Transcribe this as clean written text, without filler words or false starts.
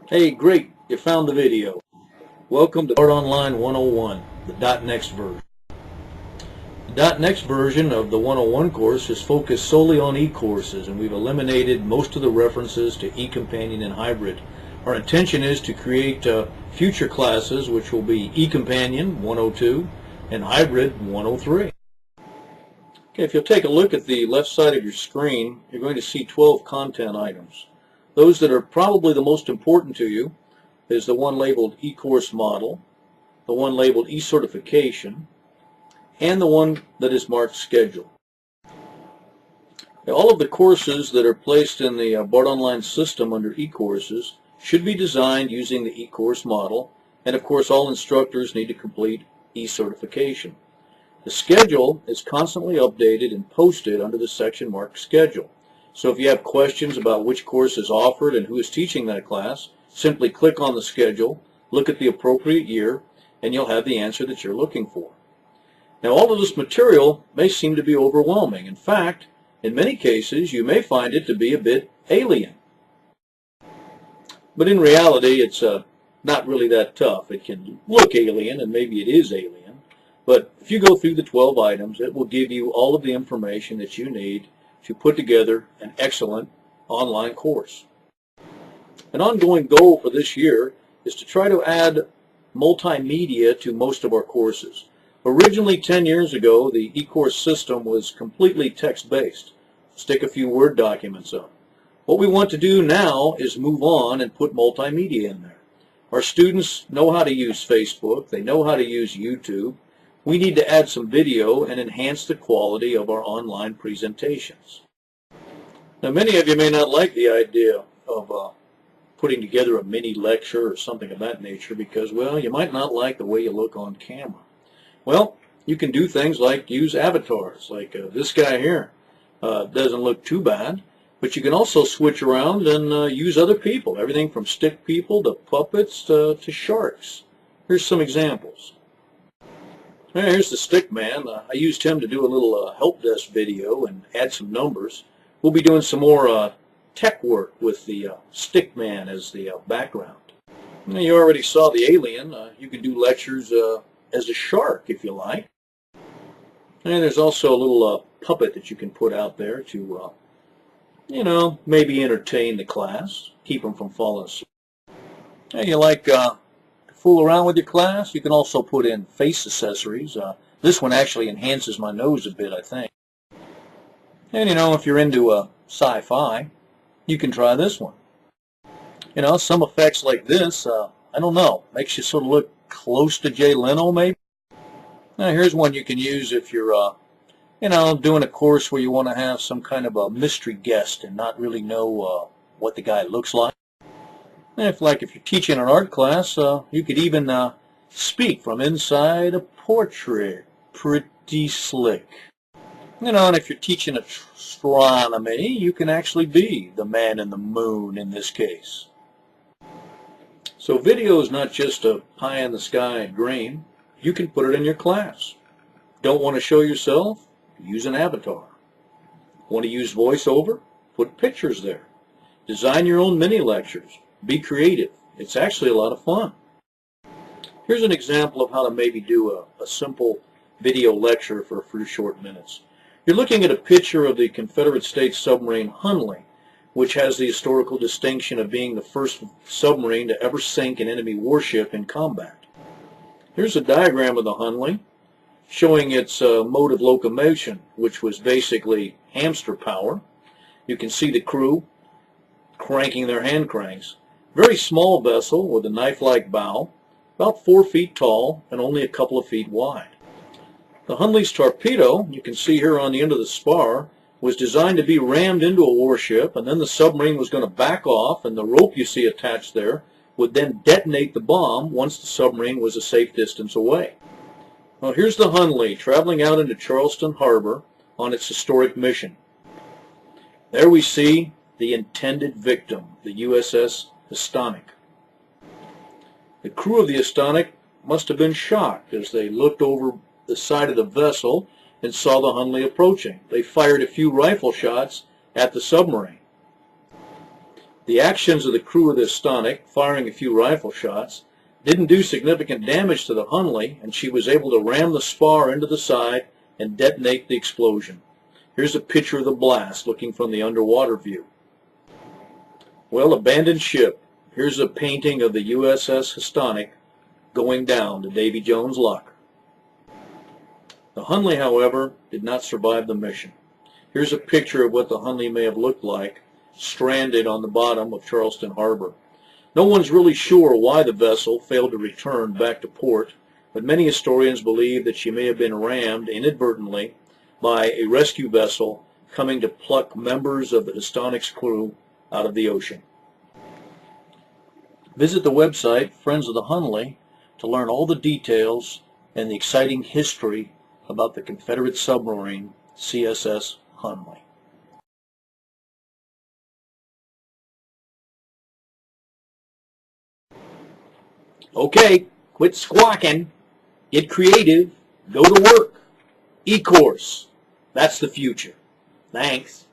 Hey, great, you found the video. Welcome to Bartonline 101, the .next version. The .next version of the 101 course is focused solely on e-courses, and we've eliminated most of the references to eCompanion and Hybrid. Our intention is to create future classes which will be eCompanion 102 and Hybrid 103. Okay, if you'll take a look at the left side of your screen, you're going to see 12 content items. Those that are probably the most important to you is the one labeled e-course model, the one labeled e-certification, and the one that is marked schedule. Now, all of the courses that are placed in the Bartonline system under e-courses should be designed using the e-course model, and of course all instructors need to complete e-certification. The schedule is constantly updated and posted under the section marked schedule. So if you have questions about which course is offered and who is teaching that class, simply click on the schedule, look at the appropriate year, and you'll have the answer that you're looking for. Now, all of this material may seem to be overwhelming. In fact, in many cases, you may find it to be a bit alien. But in reality, it's not really that tough. It can look alien, and maybe it is alien. But if you go through the 12 items, it will give you all of the information that you need to put together an excellent online course. An ongoing goal for this year is to try to add multimedia to most of our courses. Originally, 10 years ago, the e-course system was completely text-based. Stick a few Word documents up. What we want to do now is move on and put multimedia in there. Our students know how to use Facebook. They know how to use YouTube. We need to add some video and enhance the quality of our online presentations. Now, many of you may not like the idea of putting together a mini lecture or something of that nature because, well, you might not like the way you look on camera. Well, you can do things like use avatars, like this guy here. Doesn't look too bad, but you can also switch around and use other people, everything from stick people to puppets to sharks. Here's some examples. Here's the stick man. I used him to do a little help desk video and add some numbers. We'll be doing some more tech work with the stick man as the background. Now, you already saw the alien. You can do lectures as a shark if you like. And there's also a little puppet that you can put out there to, maybe entertain the class, keep them from falling asleep. And you like to fool around with your class? You can also put in face accessories. This one actually enhances my nose a bit, I think. And if you're into sci-fi, you can try this one. Some effects like this, I don't know, makes you sort of look close to Jay Leno, maybe. Now, here's one you can use if you're, doing a course where you want to have some kind of a mystery guest and not really know what the guy looks like. And if you're teaching an art class, you could even speak from inside a portrait. Pretty slick. And if you're teaching astronomy, you can actually be the man in the moon in this case. So video is not just a pie-in-the-sky dream. You can put it in your class. Don't want to show yourself? Use an avatar. Want to use voiceover? Put pictures there. Design your own mini lectures. Be creative. It's actually a lot of fun. Here's an example of how to maybe do a simple video lecture for a few short minutes. You're looking at a picture of the Confederate States submarine Hunley, which has the historical distinction of being the first submarine to ever sink an enemy warship in combat. Here's a diagram of the Hunley showing its mode of locomotion, which was basically hamster power. You can see the crew cranking their hand cranks. Very small vessel with a knife-like bow, about 4 feet tall and only a couple of feet wide. The Hunley's torpedo, you can see here on the end of the spar, was designed to be rammed into a warship, and then the submarine was going to back off, and the rope you see attached there would then detonate the bomb once the submarine was a safe distance away. Well, here's the Hunley traveling out into Charleston Harbor on its historic mission. There we see the intended victim, the USS Astonic. The crew of the Astonic must have been shocked as they looked over the side of the vessel and saw the Hunley approaching. They fired a few rifle shots at the submarine. The actions of the crew of the Stonic, firing a few rifle shots, didn't do significant damage to the Hunley, and she was able to ram the spar into the side and detonate the explosion. Here's a picture of the blast looking from the underwater view. Well, abandoned ship. Here's a painting of the USS Houstonic going down to Davy Jones' locker. The Hunley, however, did not survive the mission. Here's a picture of what the Hunley may have looked like, stranded on the bottom of Charleston Harbor. No one's really sure why the vessel failed to return back to port, but many historians believe that she may have been rammed inadvertently by a rescue vessel coming to pluck members of the Houstonic's crew out of the ocean. Visit the website Friends of the Hunley to learn all the details and the exciting history about the Confederate submarine CSS Hunley. Okay, quit squawking, get creative, go to work. E-course, that's the future. Thanks.